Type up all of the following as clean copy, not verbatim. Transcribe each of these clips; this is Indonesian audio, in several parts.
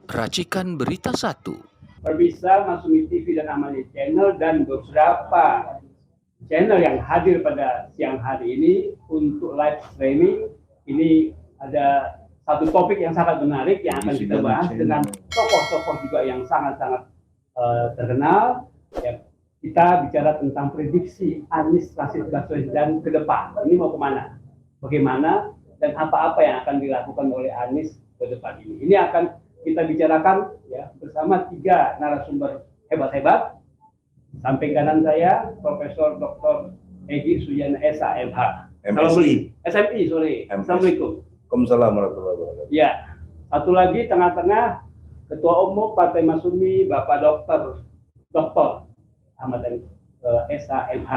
Racikan Berita 1. Pemirsa Masumi TV dan Amani Channel dan beberapa channel yang hadir pada siang hari ini untuk live streaming. Ini ada satu topik yang sangat menarik yang akan kita bahas dengan tokoh-tokoh juga yang sangat-sangat terkenal. Ya, kita bicara tentang prediksi Anies Rashid Baswedan ke depan. Ini mau kemana? Bagaimana dan apa-apa yang akan dilakukan oleh Anies ke depan ini. Ini akan kita bicarakan ya bersama tiga narasumber hebat-hebat. Samping kanan saya Profesor Dr. Egy Sujana SMH. SMI, sorry. Assalamualaikum. Waalaikumsalam warahmatullahi wabarakatuh. Ya, satu lagi tengah-tengah Ketua Umum Partai Masumi Bapak Dr. Ahmad SMH.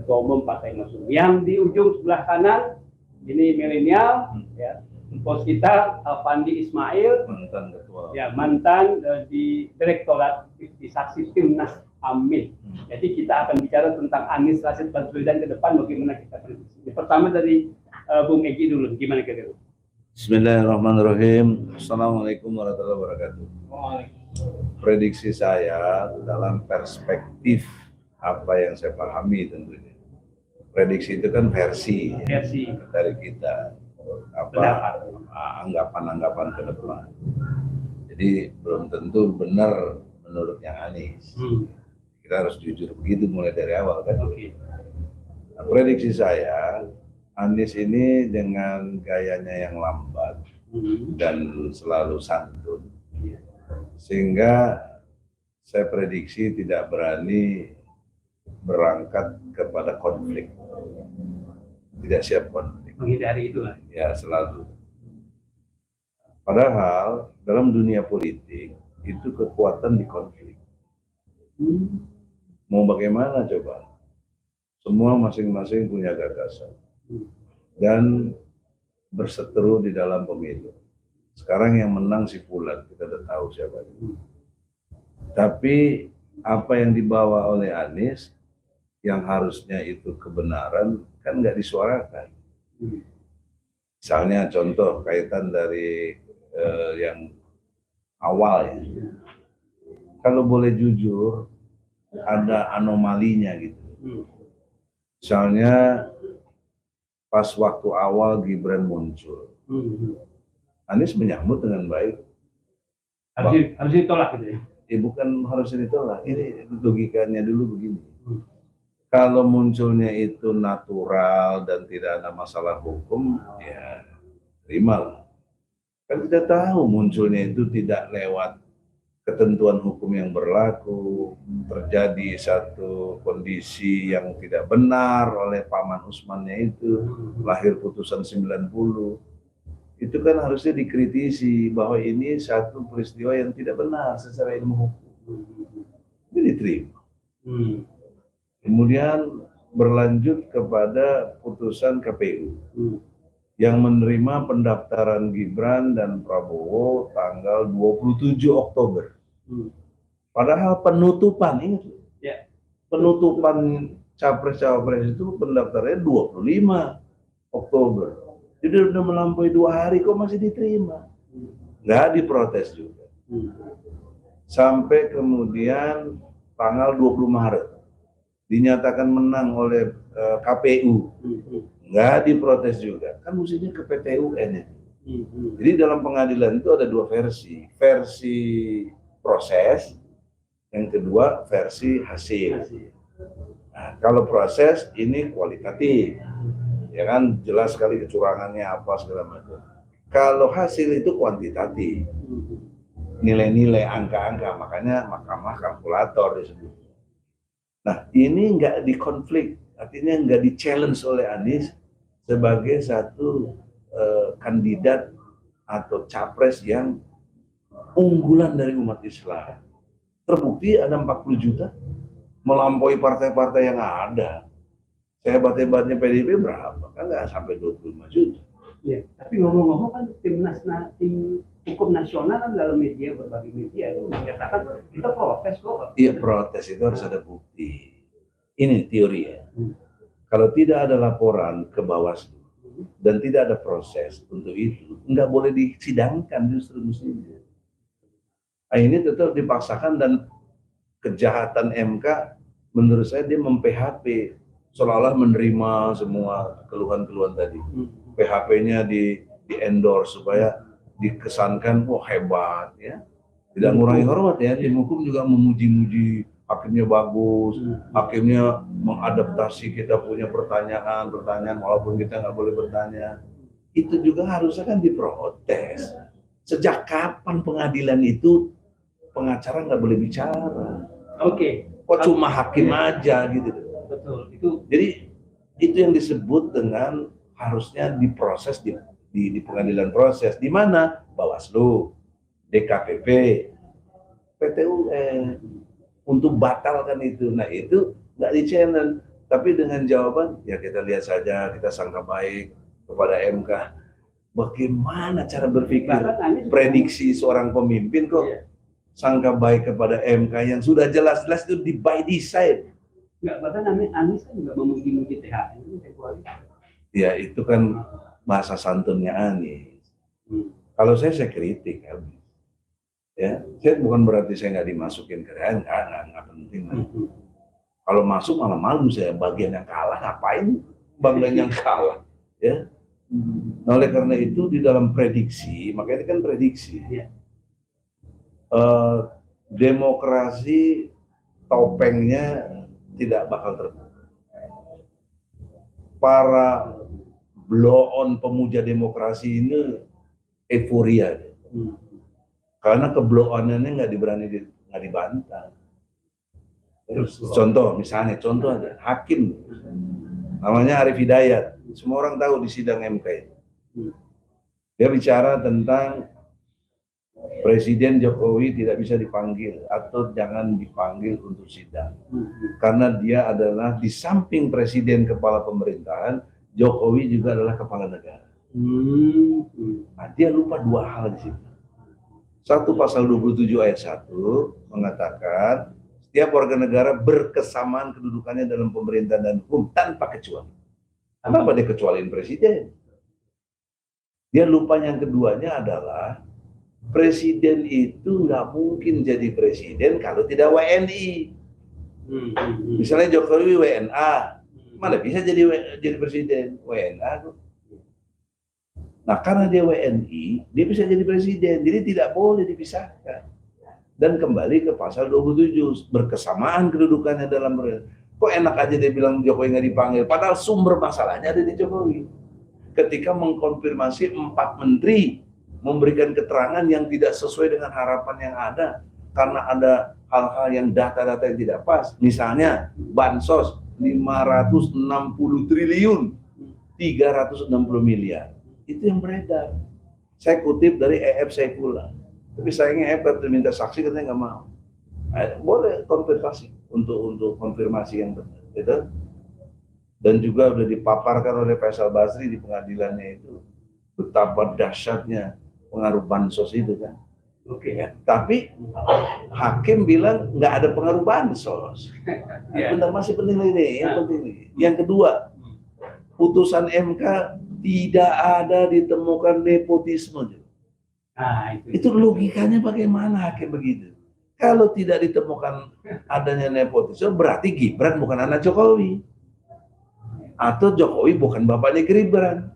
Ketua Umum Partai Masumi. Yang di ujung sebelah kanan ini milenial, ya. Bos kita Pandi Ismail, mantan ketua. Ya, mantan di Direktorat Aktivisasi Timnas Amin. Jadi kita akan bicara tentang Anies Rashid Baswedan ke depan, bagaimana kita prediksi. Pertama dari Bung Egy dulu, gimana kira-kira? Bismillahirrahmanirrahim. Assalamualaikum warahmatullahi wabarakatuh. Prediksi saya dalam perspektif apa yang saya pahami tentunya. Prediksi itu kan versi dari kita. Anggapan-anggapan ke depan. Jadi belum tentu benar menurut yang Anies. Kita harus jujur begitu mulai dari awal kan. Nah, prediksi saya Anies ini dengan gayanya yang lambat dan selalu santun, sehingga saya prediksi tidak berani berangkat kepada konflik, tidak siap konflik. Menghindari itu lah. Ya, selalu. Padahal dalam dunia politik itu kekuatan di konflik. Mau bagaimana coba? Semua masing-masing punya gagasan dan berseteru di dalam pemilu. Sekarang yang menang si Fulan, kita sudah tahu siapa itu. Tapi apa yang dibawa oleh Anies yang harusnya itu kebenaran kan nggak disuarakan. Misalnya contoh kaitan dari yang awal ya. Kalau boleh jujur ada anomalinya gitu. Misalnya pas waktu awal Gibran muncul, Anies menyambut dengan baik. Harus ditolak gitu ya? Bukan harus ditolak. Ini logikanya dulu begini. Kalau munculnya itu natural dan tidak ada masalah hukum, ya terimalah. Kan kita tahu munculnya itu tidak lewat ketentuan hukum yang berlaku, terjadi satu kondisi yang tidak benar oleh Paman Usmannya itu, lahir putusan 90. Itu kan harusnya dikritisi bahwa ini satu peristiwa yang tidak benar secara ilmu hukum. Ini diterima. Kemudian berlanjut kepada putusan KPU yang menerima pendaftaran Gibran dan Prabowo tanggal 27 Oktober. Padahal penutupan, ingat ya, penutupan capres-cawapres itu pendaftarannya 25 Oktober. Jadi udah melampaui 2 hari kok masih diterima. Nggak diprotes juga. Sampai kemudian tanggal 20 Maret. Dinyatakan menang oleh KPU, nggak diprotes juga, kan mestinya ke PT UN itu. Jadi dalam pengadilan itu ada dua versi proses, yang kedua versi hasil. Nah, kalau proses ini kualitatif, ya kan jelas sekali kecurangannya apa segala macam. Kalau hasil itu kuantitatif, nilai-nilai angka-angka, makanya mahkamah kalkulator disebut. Nah, ini nggak dikonflik, artinya nggak di-challenge oleh Anies sebagai satu kandidat atau capres yang unggulan dari umat Islam. Terbukti ada 40 juta, melampaui partai-partai yang ada. Sehebat-hebatnya PDIP berapa? Kan nggak sampai 25 juta. Ya, tapi ngomong-ngomong kan tim hukum nasional kan dalam media, berbagai media itu menyatakan kita protes kok. Iya, protes itu harus ada bukti. Ini teori ya. Kalau tidak ada laporan ke Bawaslu, dan tidak ada proses untuk itu, nggak boleh disidangkan justru mestinya. Nah, ini tetap dipaksakan dan kejahatan MK menurut saya dia mem-PHP seolah-olah menerima semua keluhan-keluhan tadi. PHP-nya di-endorse supaya dikesankan wah hebat ya. Tidak mengurangi hormat ya, tim hukum juga memuji-muji hakimnya bagus, hakimnya mengadaptasi kita punya pertanyaan walaupun kita nggak boleh bertanya. Itu juga harusnya kan diprotes. Sejak kapan pengadilan itu pengacara nggak boleh bicara? Oke. Kok cuma hakim aja gitu? Betul. Itu. Jadi itu yang disebut dengan harusnya diproses di pengadilan proses, di mana Bawaslu, DKPP, PT UN untuk batalkan itu. Nah itu nggak di channel, tapi dengan jawaban ya kita lihat saja, kita sangka baik kepada MK. Bagaimana cara berpikir prediksi seorang pemimpin kok sangka baik kepada MK yang sudah jelas-jelas itu di by design. Nggak, bahkan Anies kan juga memuji-muji THR. Ya itu kan bahasa santunnya Anies. Kalau saya kritik kan. Ya, saya bukan berarti saya nggak dimasukin ke nggak penting. Kalau masuk malah malu saya, bagian yang kalah ngapain banggain yang kalah, ya. Nah, oleh karena itu di dalam prediksi, makanya ini kan prediksi. Demokrasi topengnya tidak bakal terbuka. Para blow-on pemuja demokrasi ini euforia. Karena keblow-onnya nggak dibantah. Contoh ada hakim namanya Arif Hidayat, semua orang tahu di sidang MK itu. Dia bicara tentang Presiden Jokowi tidak bisa dipanggil atau jangan dipanggil untuk sidang karena dia adalah di samping Presiden kepala pemerintahan, Jokowi juga adalah kepala negara. Nah, dia lupa dua hal di situ. Satu, pasal 27 ayat 1 mengatakan setiap warga negara berkesamaan kedudukannya dalam pemerintahan dan hukum tanpa kecuali. Kenapa dia kecualiin presiden? Dia lupa yang keduanya adalah presiden itu nggak mungkin jadi presiden kalau tidak WNI. Misalnya Jokowi WNA, mana bisa jadi presiden? WNA tuh. Nah, karena dia WNI, dia bisa jadi presiden, jadi tidak boleh dipisahkan. Dan kembali ke pasal 27, berkesamaan kedudukannya dalam kok enak aja dia bilang Jokowi nggak dipanggil, padahal sumber masalahnya ada di Jokowi. Ketika mengkonfirmasi 4 menteri, memberikan keterangan yang tidak sesuai dengan harapan yang ada, karena ada hal-hal yang data-data yang tidak pas. Misalnya, bansos 560 triliun, 360 miliar. Itu yang beredar. Saya kutip dari EF Saifullah. Tapi sayangnya EF minta saksi, katanya nggak mau. Boleh konfirmasi untuk konfirmasi yang benar, gitu. Dan juga sudah dipaparkan oleh Faisal Basri di pengadilannya itu betapa dahsyatnya pengaruh bansos itu kan. Ya. Tapi hakim bilang nggak ada pengaruh bansos. Bentar, masih penting ini, yang penting ini. Yang kedua, putusan MK tidak ada ditemukan nepotisme. Itu logikanya bagaimana hakim begitu? Kalau tidak ditemukan adanya nepotisme, berarti Gibran bukan anak Jokowi. Atau Jokowi bukan bapaknya Gibran.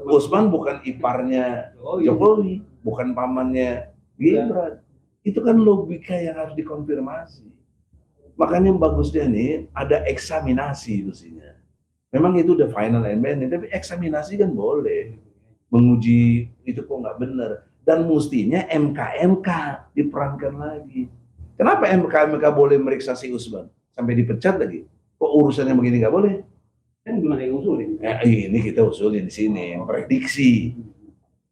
Usman bukan iparnya Jokowi, bukan pamannya Gibran. Itu kan logika yang harus dikonfirmasi. Makanya bagusnya nih ada eksaminasi mestinya. Memang itu udah final and binding, tapi eksaminasi kan boleh. Menguji itu kok nggak benar. Dan mestinya MK diperankan lagi. Kenapa MK boleh meriksa si Usman? Sampai dipecat lagi. Kok urusannya begini nggak boleh? Kan gimana yang usulin? Ini kita usulin di sini, yang prediksi.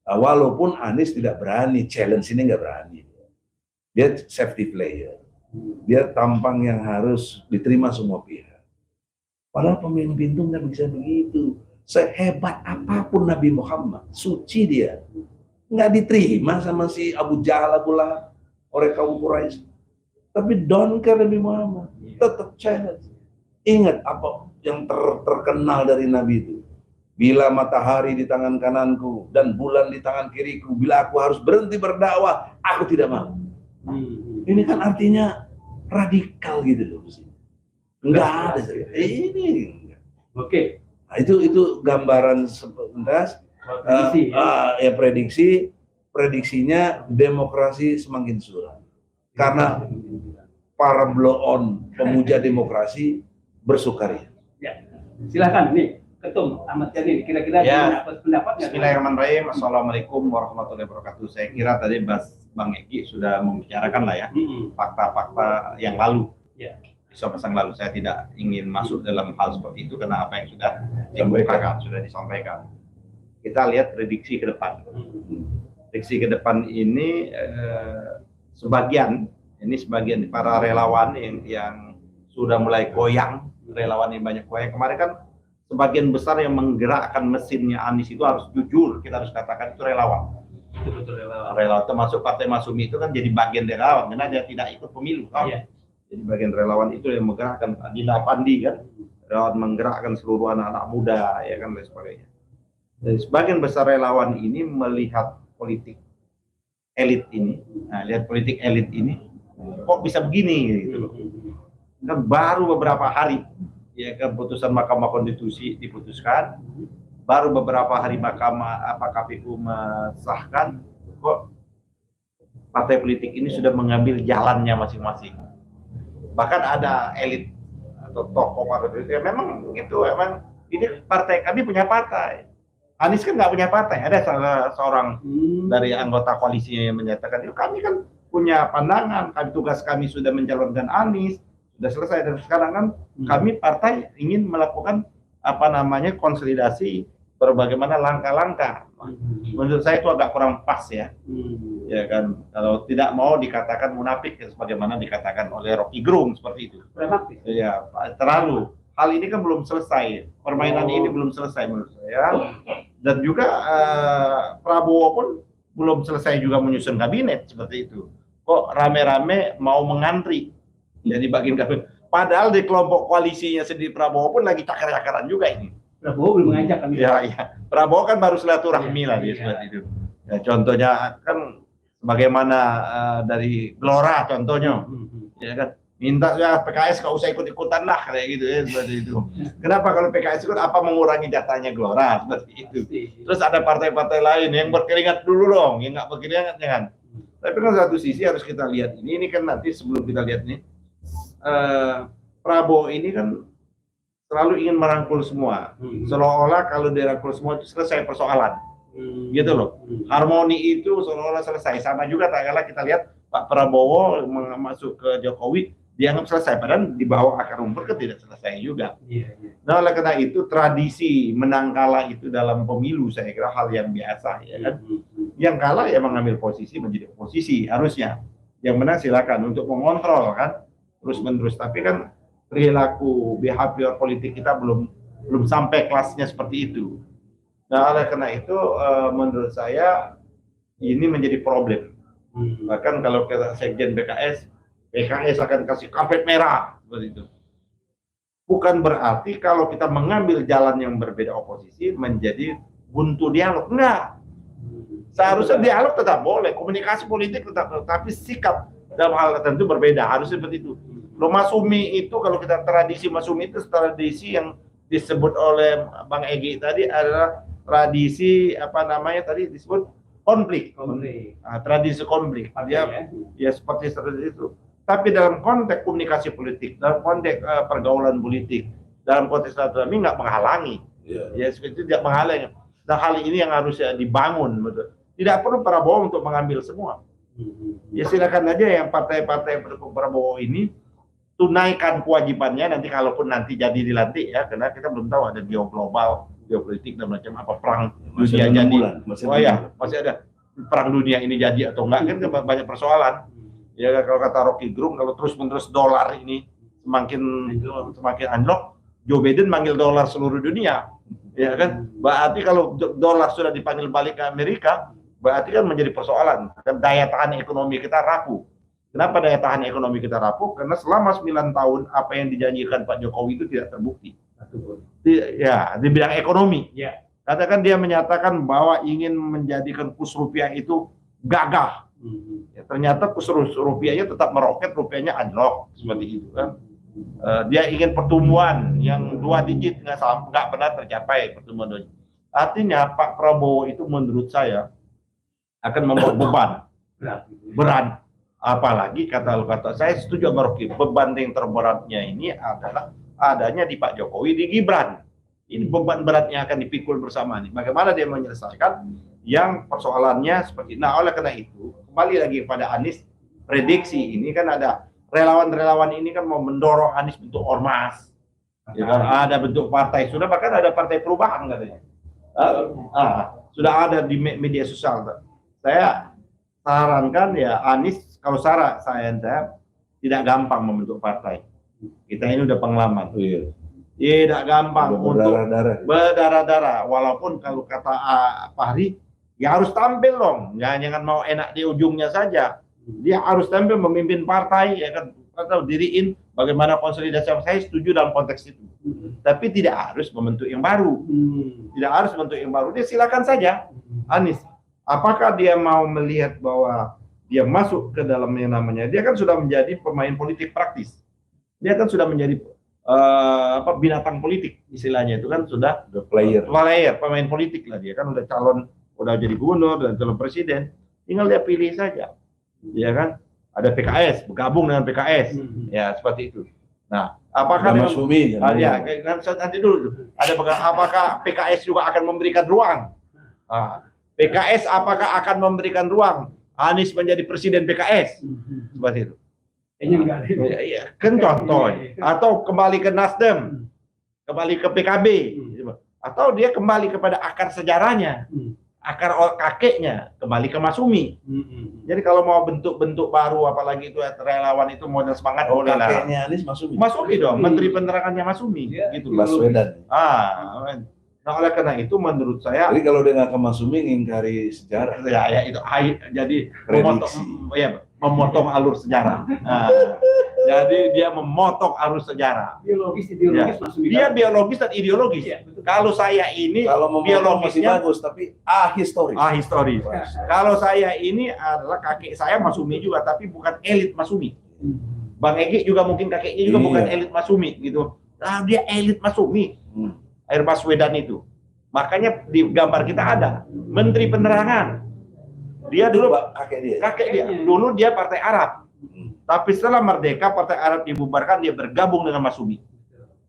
Walaupun Anies tidak berani, challenge ini nggak berani. Dia safety player. Dia tampang yang harus diterima semua pihak. Padahal pemimpin itu nggak bisa begitu. Sehebat apapun Nabi Muhammad, suci dia, nggak diterima sama si Abu Jahal, Abu Lahab, oleh kaum Quraisy. Tapi don't care Nabi Muhammad, tetap challenge. Ingat apa yang terkenal dari Nabi itu. Bila matahari di tangan kananku dan bulan di tangan kiriku, bila aku harus berhenti berdakwah, aku tidak mau. Ini kan artinya radikal gitu loh. Enggak ada. Ini. Oke. Nah, itu gambaran sebentar. Prediksinya demokrasi semakin suram. Karena para blow-on pemuja demokrasi bersukaria. Ya. Silakan nih. Ketum Ahmad Yani, kira-kira pendapatnya. Bismillahirrahmanirrahim. Assalamualaikum warahmatullahi wabarakatuh. Saya kira tadi Bang Egi sudah membicarakan lah ya fakta-fakta yang lalu, isu pasang lalu. Saya tidak ingin masuk dalam hal seperti itu karena apa yang sudah dikemukakan, sudah disampaikan. Kita lihat prediksi ke depan. Prediksi ke depan ini sebagian para relawan yang sudah mulai goyang, relawan yang banyak goyang. Kemarin kan sebagian besar yang menggerakkan mesinnya Anies itu harus jujur, kita harus katakan itu relawan. Relawan termasuk Partai Masyumi itu kan jadi bagian relawan karena dia tidak ikut pemilu kan. Jadi bagian relawan itu yang menggerakkan Dina Pandi kan, relawan menggerakkan seluruh anak-anak muda ya kan dan sebagainya. Dan sebagian besar relawan ini melihat politik elit ini, lihat politik elit ini kok bisa begini gitu loh. Kan baru beberapa hari ya keputusan Mahkamah Konstitusi diputuskan, baru beberapa hari KPU mensahkan, kok partai politik ini sudah mengambil jalannya masing-masing. Bahkan ada elit atau tokoh partai politik, memang gitu, memang ini partai, kami punya partai. Anies kan nggak punya partai, ada seorang dari anggota koalisinya yang menyatakan, kami kan punya pandangan, tugas kami sudah mencalonkan Anies, sudah selesai, dan sekarang kan kami partai ingin melakukan konsolidasi berbagai langkah-langkah. Menurut saya itu agak kurang pas ya. Ya kan, kalau tidak mau dikatakan munafik sebagaimana dikatakan oleh Rocky Gerung seperti itu. Ya, terlalu. Hal ini kan belum selesai. Permainan ini belum selesai menurut saya. Dan juga Prabowo pun belum selesai juga menyusun kabinet seperti itu. Kok rame-rame mau mengantri jadi bagian kabinet. Padahal di kelompok koalisinya sendiri Prabowo pun lagi cakar-cakaran juga ini. Prabowo belum mengajak kami. Ya. Prabowo kan baru silaturahmi lah dia seperti itu. Ya, contohnya kan bagaimana dari Gelora contohnya. Ya kan, minta ya PKS nggak usah ikut-ikutan lah kayak gitu ya seperti itu. Kenapa kalau PKS ikut apa mengurangi jatahnya Gelora seperti itu. Terus ada partai-partai lain yang berkeringat dulu dong, yang nggak berkeringat jangan. Tapi kan satu sisi harus kita lihat ini kan nanti sebelum kita lihat nih. Prabowo ini kan selalu ingin merangkul semua, seolah-olah kalau dirangkul semua itu selesai persoalan, gitu loh. Harmoni itu seolah-olah selesai. Sama juga tak kalah kita lihat Pak Prabowo masuk ke Jokowi dianggap selesai, padahal di bawah akar rumput kan tidak selesai juga. Nah, oleh karena itu tradisi menang kalah itu dalam pemilu saya kira hal yang biasa ya kan. Yang kalah ya mengambil posisi menjadi oposisi harusnya. Yang menang silakan untuk mengontrol kan. Terus-menerus, tapi kan perilaku behavior politik kita belum sampai kelasnya seperti itu. Nah, oleh karena itu menurut saya ini menjadi problem. Bahkan kalau kita sekjen PKS akan kasih karpet merah seperti itu. Bukan berarti kalau kita mengambil jalan yang berbeda oposisi menjadi buntu dialog, enggak. Seharusnya dialog tetap boleh, komunikasi politik tetap, tapi sikap dalam hal tertentu berbeda, harus seperti itu. Lo Masyumi itu kalau kita tradisi Masyumi itu tradisi yang disebut oleh Bang Egi tadi adalah tradisi tadi disebut konflik. Tradisi konflik. Ya seperti itu. Tapi dalam konteks komunikasi politik, dalam konteks pergaulan politik, dalam konteks silaturahmi nggak menghalangi. Ya seperti itu tidak menghalangi. Nah, hal ini yang harus dibangun, betul. Tidak perlu Prabowo untuk mengambil semua. Ya silakan aja yang partai-partai pendukung Prabowo ini tunaikan kewajibannya nanti kalaupun nanti jadi dilantik ya, karena kita belum tahu ada global, geopolitik dan macam apa perang dunia jadi. Masih ada perang dunia ini jadi atau enggak kan banyak persoalan. Ya kalau kata Rocky Gerung kalau terus-menerus dolar ini semakin anjlok, Joe Biden manggil dolar seluruh dunia. Ya kan? Berarti kalau dolar sudah dipanggil balik ke Amerika, berarti kan menjadi persoalan. Dan daya tahan ekonomi kita rapuh. Kenapa daya tahan ekonomi kita rapuh? Karena selama 9 tahun apa yang dijanjikan Pak Jokowi itu tidak terbukti. Ya, di bidang ekonomi. Katakan dia menyatakan bahwa ingin menjadikan kurs rupiah itu gagah. Ya, ternyata kurs rupiahnya tetap meroket, rupiahnya anjlok seperti itu kan. Dia ingin pertumbuhan yang 2 digit nggak pernah tercapai pertumbuhan 2 digit. Artinya Pak Prabowo itu menurut saya akan membawa beban berat. Apalagi kata saya setuju sama Rocky, beban yang terberatnya ini adalah adanya di Pak Jokowi, di Gibran. Ini beban beratnya akan dipikul bersama nih. Bagaimana dia menyelesaikan yang persoalannya seperti. Nah, oleh karena itu kembali lagi pada Anies, prediksi ini kan ada relawan-relawan ini kan mau mendorong Anies bentuk ormas. Ya kan? Ada bentuk partai, sudah bahkan ada partai perubahan katanya. Sudah ada di media sosial. Saya sarankan ya Anies, kalau saya tidak gampang membentuk partai. Kita ini udah pengalaman. Tidak gampang untuk berdarah-darah. Walaupun kalau kata Fahri, ya harus tampil dong. Jangan mau enak di ujungnya saja. Dia harus tampil memimpin partai, ya kan, atau diriin bagaimana konsolidasi. Saya setuju dalam konteks itu. Tapi tidak harus membentuk yang baru. Tidak harus membentuk yang baru. Dia silakan saja, Anies. Apakah dia mau melihat bahwa dia masuk ke dalam yang namanya, dia kan sudah menjadi pemain politik praktis. Dia kan sudah menjadi binatang politik istilahnya, itu kan sudah player, pemain politik lah. Dia kan udah calon, udah jadi gubernur dan calon presiden, tinggal dia pilih saja. Ya kan, ada PKS, bergabung dengan PKS, ya seperti itu. Nah, apakah Mas Umi, nanti dulu ada apakah PKS juga akan memberikan ruang? PKS apakah akan memberikan ruang Anies menjadi presiden PKS? Seperti itu. Iya, kan contoh. Atau kembali ke Nasdem, kembali ke PKB, atau dia kembali kepada akar sejarahnya, akar kakeknya, kembali ke Masumi. Jadi kalau mau bentuk-bentuk baru, apalagi itu relawan itu model semangat, kakeknya Anies Masumi. Masumi dong, Menteri Penerangannya Masumi, gitu. Baswedan. Nah, oleh karena itu menurut saya, jadi kalau dia nggak ke Masumi ngingkari sejarah. Ya itu jadi memotong alur sejarah. Jadi dia memotong alur sejarah. Biologis Masumi. Dia biologis dan ideologis. Kalau saya ini biologisnya bagus, tapi historis. Historis. Kalau saya ini adalah kakek saya Masumi juga, tapi bukan elit Masumi. Bang Egy juga mungkin kakeknya juga bukan elit Masumi gitu. Nah, dia elit Masumi. Air Baswedan itu. Makanya di gambar kita ada Menteri Penerangan. Dia dulu kakek dia. Dulu dia Partai Arab. Tapi setelah merdeka Partai Arab dibubarkan, dia bergabung dengan Masumi.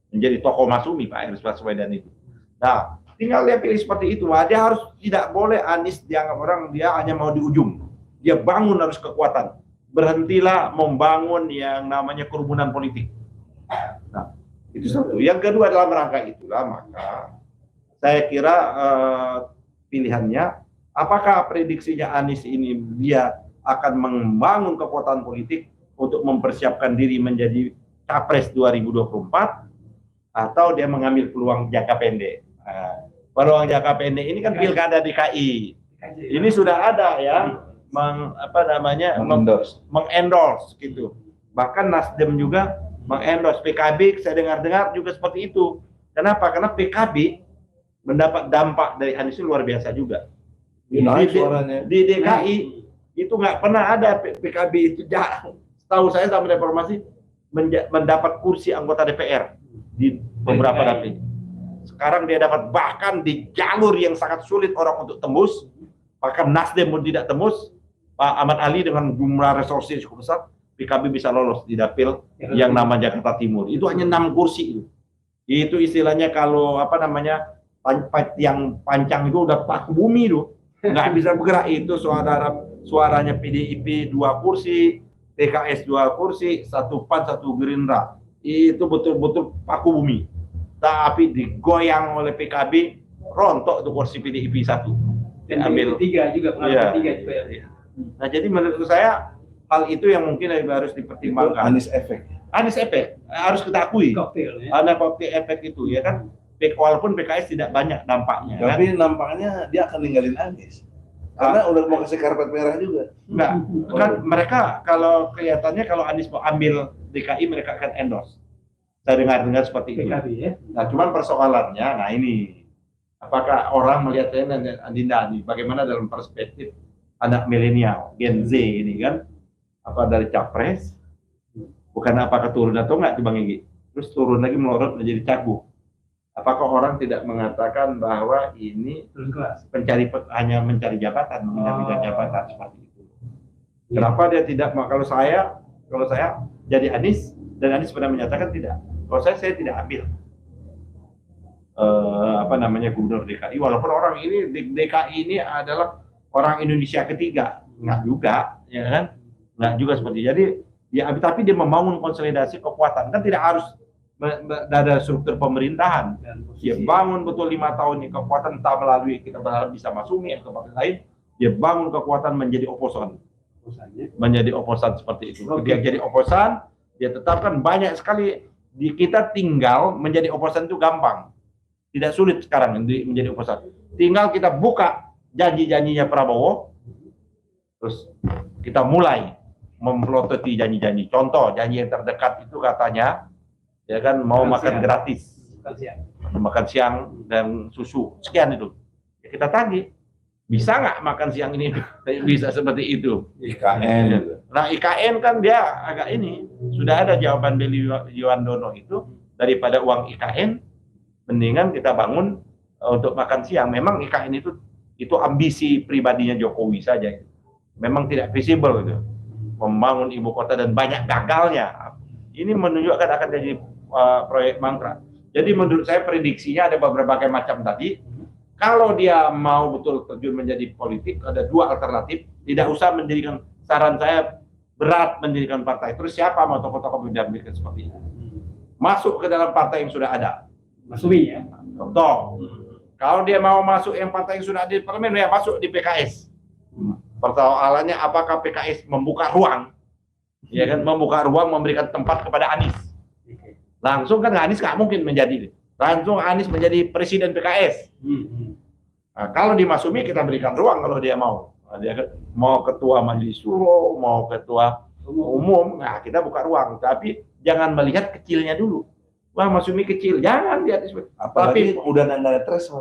Menjadi tokoh Masumi Pak Air Baswedan itu. Nah, tinggal dia pilih seperti itu. Dia harus tidak boleh Anies dianggap orang dia hanya mau di ujung. Dia bangun harus kekuatan. Berhentilah membangun yang namanya kerumunan politik. Nah, itu satu. Yang kedua dalam rangka itulah maka saya kira pilihannya, apakah prediksinya Anies ini dia akan membangun kekuatan politik untuk mempersiapkan diri menjadi Capres 2024, atau dia mengambil peluang jangka pendek. Peluang jangka pendek ini kan pilkada DKI. Ini sudah ada ya, mengendorse gitu. Bahkan Nasdem juga mengendorse, PKB saya dengar-dengar juga seperti itu. Kenapa? Karena PKB mendapat dampak dari Anies luar biasa juga. Di DKI itu nggak pernah ada PKB itu, setahu saya sampai reformasi mendapat kursi anggota DPR di beberapa dapil. Sekarang dia dapat, bahkan di jalur yang sangat sulit orang untuk tembus, bahkan Nasdem pun tidak tembus, Pak Ahmad Ali dengan jumlah resource cukup besar, PKB bisa lolos di dapil yang nama Jakarta Timur. Itu hanya 6 kursi itu. Itu istilahnya kalau yang pancang itu udah paku bumi itu, nggak bisa bergerak. Itu suaranya PDIP 2 kursi, PKS 2 kursi, 1 PAN 1 Gerindra. Itu betul-betul paku bumi. Tapi digoyang oleh PKB, rontok tuh kursi PDIP 1. Diambil 3 juga, pengaruh 3 juga ya. Nah, jadi menurut saya hal itu yang mungkin harus dipertimbangkan. Anies efek harus kita akui. Ada koktail efek itu ya kan. Walaupun PKS tidak banyak dampaknya. Tapi nampaknya dia akan ninggalin Anies. Karena udah mau kasih karpet merah juga. Enggak. Kan mereka kalau kelihatannya kalau Anies mau ambil DKI mereka akan endorse. Saya dengar seperti itu. PKB ya. Nah, cuman persoalannya, nah ini Apakah orang melihat saya dan Adinda ini bagaimana dalam perspektif anak milenial, Gen Z ini kan, apa dari capres, bukan apakah turun atau enggak tuh Bang Egy, terus turun lagi melorot menjadi cagup. Apakah orang tidak mengatakan bahwa ini hanya mencari jabatan, mengincar jabatan seperti itu? Kenapa dia tidak? Kalau saya jadi Anies dan Anies pernah menyatakan tidak. Kalau saya tidak ambil gubernur DKI, walaupun orang ini DKI ini adalah orang Indonesia ketiga, nggak juga, ya kan? Nggak juga seperti jadi ya, tapi dia membangun konsolidasi kekuatan, kan tidak harus ada struktur pemerintahan. Dia bangun betul 5 tahun ini kekuatan, entah melalui kita berharap bisa Masumi atau tempat lain, dia bangun kekuatan menjadi oposan, seperti itu. Dia jadi oposan, dia tetapkan banyak sekali di kita, tinggal menjadi oposan itu gampang. Tidak sulit sekarang menjadi oposan. Tinggal kita buka janji-janjinya Prabowo, terus kita mulai memplototi janji-janji. Contoh, janji yang terdekat itu katanya, ya kan, mau makan gratis, makan siang dan susu, sekian itu. Ya, kita tagih, bisa nggak makan siang ini bisa seperti itu? IKN. Nah, IKN kan dia agak ini, sudah ada jawaban Beli Yuwandono itu, daripada uang IKN, mendingan kita bangun untuk makan siang. Memang IKN itu ambisi pribadinya Jokowi saja. Memang tidak visible gitu. Membangun ibu kota dan banyak gagalnya. Ini menunjukkan akan jadi proyek mangkrak. Jadi menurut saya prediksinya ada berbagai macam tadi. Kalau dia mau betul terjun menjadi politik, ada 2 alternatif. Tidak usah menjadikan, saran saya berat mendirikan partai. Terus siapa mau tokoh-tokoh mendampingi seperti itu? Masuk ke dalam partai yang sudah ada. Masumi ya. Contoh, kalau dia mau masuk yang partai yang sudah ada di parlemen, ya masuk di PKS. Persoalannya apakah PKS membuka ruang, ya kan, membuka ruang memberikan tempat kepada Anies. Langsung kan Anies nggak mungkin menjadi, langsung Anies menjadi presiden PKS. Nah, kalau di Masumi kita berikan ruang kalau dia mau. Dia mau ketua majelis suro, mau ketua umum, nah kita buka ruang. Tapi jangan melihat kecilnya dulu. Wah, Masumi kecil, jangan lihat. Apalagi udah nanda threshold.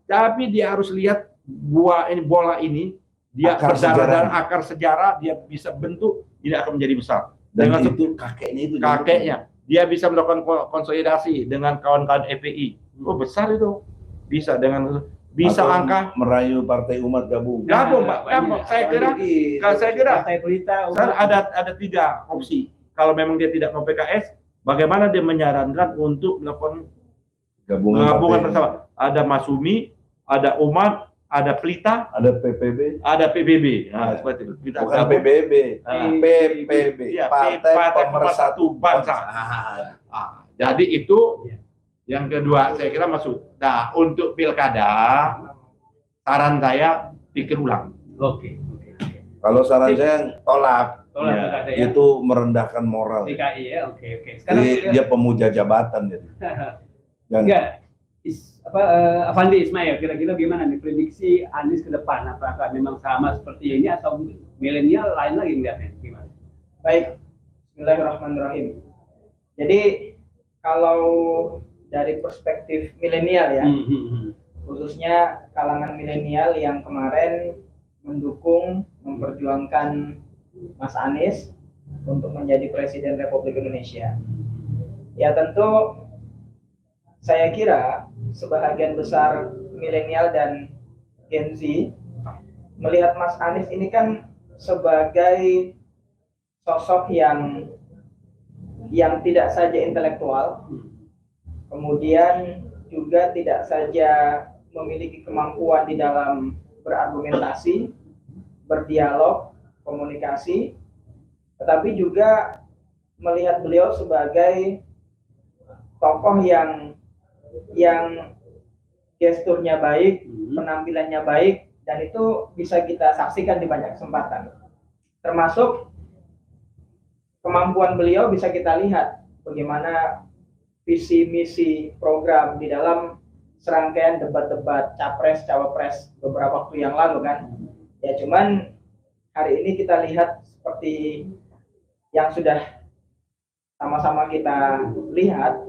Tapi dia harus lihat bola ini, dia akar sejarah, dia bisa bentuk, tidak akan menjadi besar. Dan dengan itu kakeknya dia bisa melakukan konsolidasi dengan kawan-kawan FPI. Oh, besar itu. Bisa atau angka merayu Partai Umat gabung. Pak. Saya kira Partai Pelita ada 3 opsi. Kalau memang dia tidak mau PKS, bagaimana dia menyarankan untuk melakukan gabungan bersama? Ada Masumi, ada Umat, ada Pelita, ada PBB. Nah, seperti itu. Kita bukan PBB, PPB, ya, Partai Pemersatu Bangsa. Jadi itu yang kedua saya kira masuk. Nah, untuk pilkada, saran saya pikir ulang. Oke. Kalau saran saya tolak. Ya. Itu merendahkan moral. DKI ya, oke. Sekarang dia pemuja jabatan jadi. Enggak. Afandi Ismail, kira-kira gimana nih prediksi Anies ke depan? Apakah memang sama seperti ini atau milenial lain lagi ngeliatnya? Gimana? Baik, Bismillahirrahmanirrahim. Jadi kalau dari perspektif milenial ya, khususnya kalangan milenial yang kemarin mendukung, memperjuangkan Mas Anies untuk menjadi Presiden Republik Indonesia. Ya tentu saya kira sebahagian besar milenial dan Gen Z melihat Mas Anies ini kan sebagai sosok yang tidak saja intelektual, kemudian juga tidak saja memiliki kemampuan di dalam berargumentasi, berdialog, komunikasi, tetapi juga melihat beliau sebagai tokoh yang gesturnya baik, penampilannya baik, dan itu bisa kita saksikan di banyak kesempatan. Termasuk kemampuan beliau bisa kita lihat bagaimana visi misi program di dalam serangkaian debat-debat capres cawapres beberapa waktu yang lalu kan. Ya cuman hari ini kita lihat seperti yang sudah sama-sama kita lihat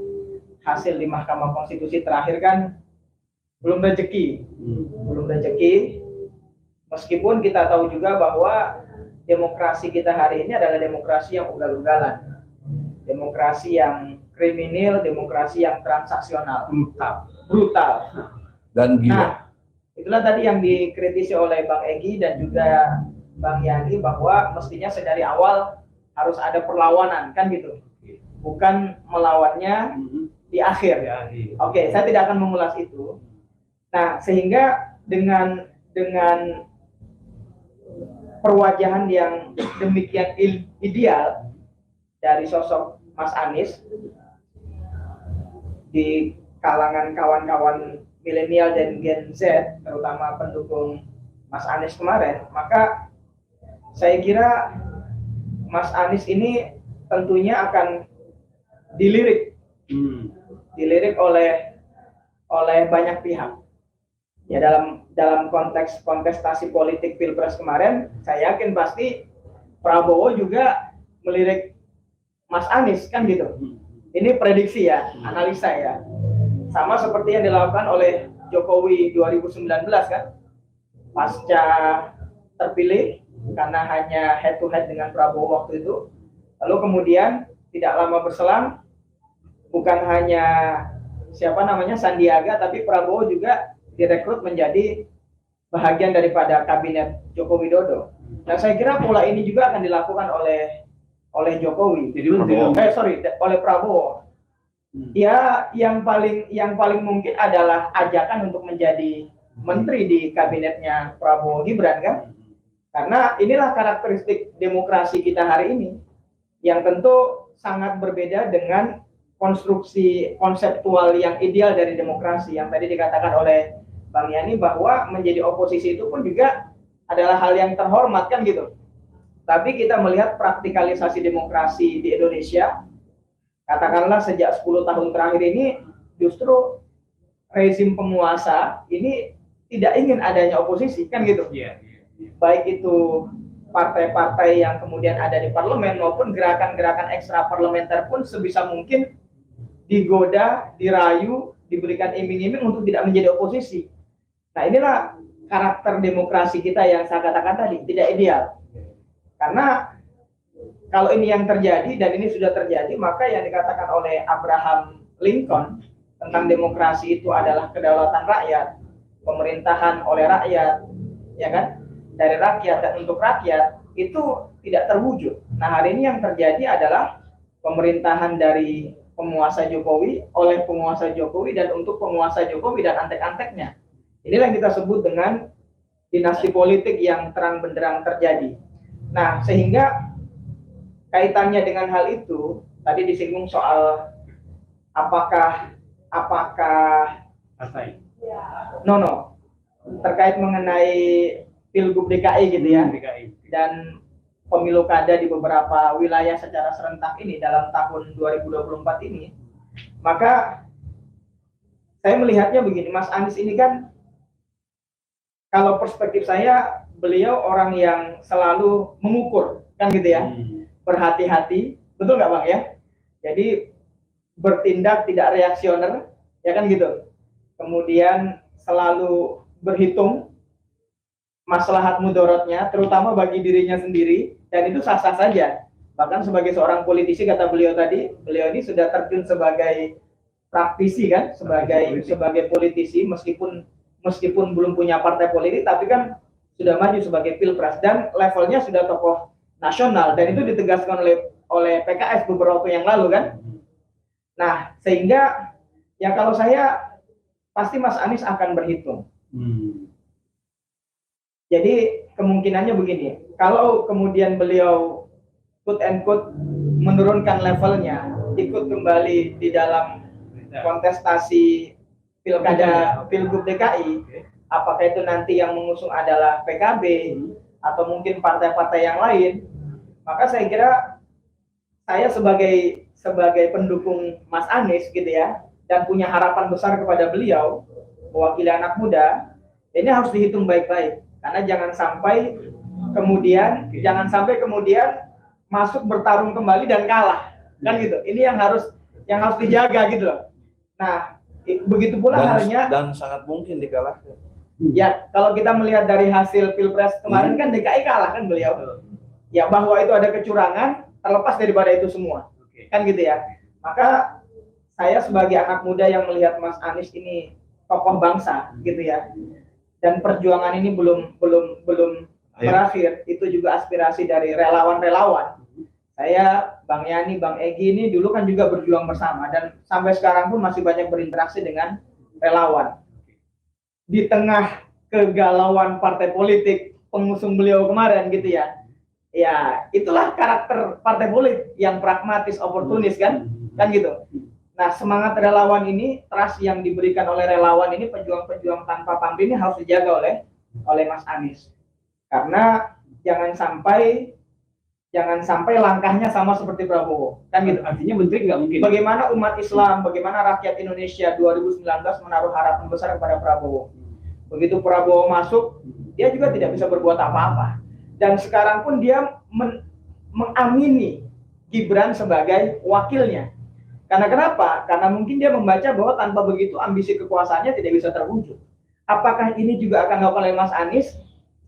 hasil di Mahkamah Konstitusi terakhir kan belum rezeki. Belum rezeki, meskipun kita tahu juga bahwa demokrasi kita hari ini adalah demokrasi yang ugal-ugalan, demokrasi yang kriminal, demokrasi yang transaksional, brutal. Dan gila. Nah, itulah tadi yang dikritisi oleh Bang Egy dan juga Bang Yani, bahwa mestinya sedari awal harus ada perlawanan, kan gitu, bukan melawannya di akhir. Oke, saya tidak akan mengulas itu. Nah, sehingga dengan perwajahan yang demikian ideal dari sosok Mas Anies di kalangan kawan-kawan milenial dan Gen Z, terutama pendukung Mas Anies kemarin, maka saya kira Mas Anies ini tentunya akan dilirik oleh banyak pihak. Ya, dalam konteks kontestasi politik Pilpres kemarin, saya yakin pasti Prabowo juga melirik Mas Anies, kan gitu. Ini prediksi ya, analisa ya. Sama seperti yang dilakukan oleh Jokowi 2019 kan, pasca terpilih karena hanya head to head dengan Prabowo waktu itu. Lalu kemudian tidak lama berselang, bukan hanya Sandiaga, tapi Prabowo juga direkrut menjadi bahagian daripada kabinet Joko Widodo. Nah, saya kira pola ini juga akan dilakukan oleh Jokowi. Oleh Prabowo. Ya, yang paling mungkin adalah ajakan untuk menjadi menteri di kabinetnya Prabowo Gibran, kan? Karena inilah karakteristik demokrasi kita hari ini, yang tentu sangat berbeda dengan konstruksi konseptual yang ideal dari demokrasi yang tadi dikatakan oleh Bang Yani, bahwa menjadi oposisi itu pun juga adalah hal yang terhormat, kan gitu. Tapi kita melihat praktikalisasi demokrasi di Indonesia, katakanlah sejak 10 tahun terakhir ini, justru rezim penguasa ini tidak ingin adanya oposisi, kan gitu. Baik itu partai-partai yang kemudian ada di parlemen maupun gerakan-gerakan ekstra parlementer pun sebisa mungkin digoda, dirayu, diberikan iming-iming untuk tidak menjadi oposisi. Nah, inilah karakter demokrasi kita yang saya katakan tadi, tidak ideal. Karena kalau ini yang terjadi, dan ini sudah terjadi, maka yang dikatakan oleh Abraham Lincoln tentang demokrasi itu adalah kedaulatan rakyat, pemerintahan oleh rakyat, ya kan, dari rakyat dan untuk rakyat, itu tidak terwujud. Nah, hari ini yang terjadi adalah pemerintahan dari penguasa Jokowi, oleh penguasa Jokowi, dan untuk penguasa Jokowi dan antek-anteknya. Inilah yang kita sebut dengan dinasti politik yang terang benderang terjadi. Nah, sehingga kaitannya dengan hal itu, tadi disinggung soal apakah terkait mengenai Pilgub DKI gitu ya, dan pemilu kada di beberapa wilayah secara serentak ini dalam tahun 2024 ini, maka saya melihatnya begini, Mas Anies ini kan, kalau perspektif saya, beliau orang yang selalu mengukur, kan gitu ya, berhati-hati, betul nggak Bang ya? Jadi bertindak tidak reaksioner, ya kan gitu. Kemudian selalu berhitung maslahat mudorotnya, terutama bagi dirinya sendiri, dan itu sah-sah saja. Bahkan sebagai seorang politisi, kata beliau tadi, beliau ini sudah terjun sebagai praktisi kan, sebagai politisi, meskipun belum punya partai politik, tapi kan sudah maju sebagai pilpres dan levelnya sudah tokoh nasional, dan itu ditegaskan oleh PKS beberapa waktu yang lalu kan. Nah, sehingga ya kalau saya pasti Mas Anies akan berhitung. Jadi kemungkinannya begini, kalau kemudian beliau quote and quote menurunkan levelnya, ikut kembali di dalam kontestasi pilkada Pilgub DKI, apakah itu nanti yang mengusung adalah PKB atau mungkin partai-partai yang lain, maka saya kira saya sebagai pendukung Mas Anies gitu ya, dan punya harapan besar kepada beliau mewakili anak muda, ini harus dihitung baik-baik, karena jangan sampai kemudian masuk bertarung kembali dan kalah, kan gitu. Ini yang harus dijaga gitu loh. Nah, Begitu pula halnya. Dan sangat mungkin dikalahkan. Ya, kalau kita melihat dari hasil Pilpres kemarin kan DKI kalah kan beliau. Ya, bahwa itu ada kecurangan, terlepas daripada itu semua. Kan gitu ya. Maka saya sebagai anak muda yang melihat Mas Anies ini tokoh bangsa gitu ya. Dan perjuangan ini belum berakhir. Itu juga aspirasi dari relawan-relawan. Saya, Bang Yani, Bang Egy ini dulu kan juga berjuang bersama dan sampai sekarang pun masih banyak berinteraksi dengan relawan. Di tengah kegalauan partai politik pengusung beliau kemarin gitu ya. Ya, itulah karakter partai politik yang pragmatis, oportunis kan gitu. Nah, semangat relawan ini, trust yang diberikan oleh relawan ini, pejuang-pejuang tanpa pamrih ini harus dijaga oleh Mas Anies. Karena jangan sampai langkahnya sama seperti Prabowo, kan gitu. Artinya menteri nggak mungkin. Bagaimana umat Islam, bagaimana rakyat Indonesia 2019 menaruh harapan besar kepada Prabowo. Begitu Prabowo masuk, dia juga tidak bisa berbuat apa-apa. Dan sekarang pun dia mengamini Gibran sebagai wakilnya. Karena kenapa? Karena mungkin dia membaca bahwa tanpa begitu ambisi kekuasaannya tidak bisa terwujud. Apakah ini juga akan dilakukan oleh Mas Anies?